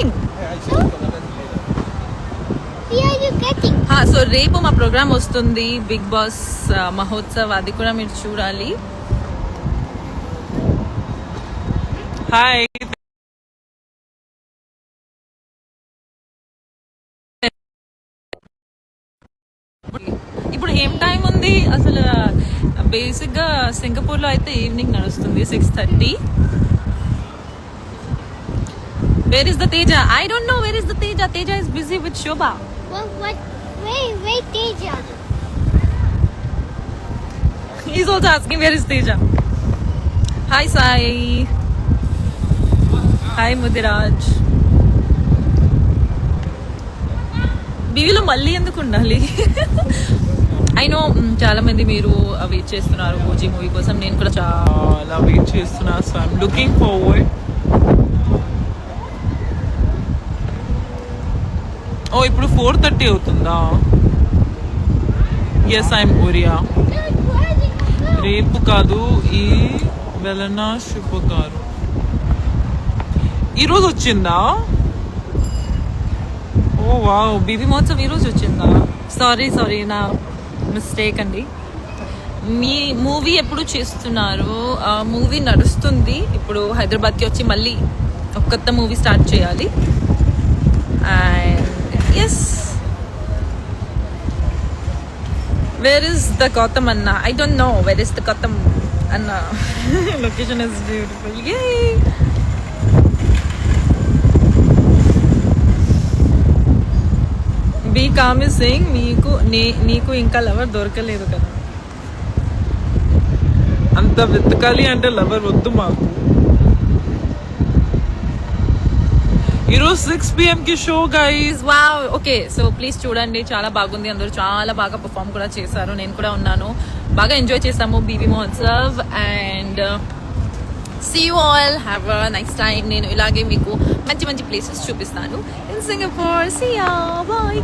Coming. So రేపు మా programme వస్తుంది, బిగ్ బాస్ మహోత్సవ్, అది కూడా మీరు చూడాలి. హాయ్. ఇప్పుడు ఏం టైం ఉంది అసలు? బేసిక్ గా సింగపూర్ లో అయితే ఈవినింగ్ నడుస్తుంది 6:30. Where is the Teja? I don't know where is the Teja. Teja is busy with Shobha. Wait, Teja. He's also asking where is Teja. Hi Sai. Hi Mudiraj. బీవీలో మళ్ళీ ఎందుకు ఉండాలి? I know చాలా మంది మీరు wait చేస్తున్నారు OG movie కోసం. నేను కూడా చాలా వెయిట్ చేస్తున్నా. So I'm looking forward. Oh ఇప్పుడు 4:30 అవుతుందా? ఎస్ ఐఎమ్ ఓరియా. రేపు కాదు, ఈ వెలనా శుభ గారు ఈరోజు వచ్చిందా? ఓ వావ్, బీబీ మహోత్సవ్ ఈరోజు వచ్చిందా? సారీ నా మిస్టేక్ అండి. మీ మూవీ ఎప్పుడు చేస్తున్నారు? మూవీ నడుస్తుంది ఇప్పుడు. హైదరాబాద్కి వచ్చి మళ్ళీ ఒక కొత్త మూవీ స్టార్ట్ చేయాలి. And yes, where is the Gautam అన్న? I don't know where is the Gautam అన్న. Location is beautiful. Yeah. Be calm is saying నీకు ఇంకా లవర్ దొరకలేదు కదా. అంత వెతకాలి అంటే లవర్ వద్దు మాకు. ఈరోజు 6 PM కి show guys. Wow, okay. So please చూడండి, చాలా బాగుంది. అందరూ చాలా బాగా పర్ఫామ్ కూడా చేశారు. నేను కూడా ఉన్నాను, బాగా ఎంజాయ్ చేసాము బీబీ మహోత్సవ్. And see you all, have a nice time. నేను ఇలాగే మీకు మంచి మంచి ప్లేసెస్ చూపిస్తాను in Singapore. See ya, bye.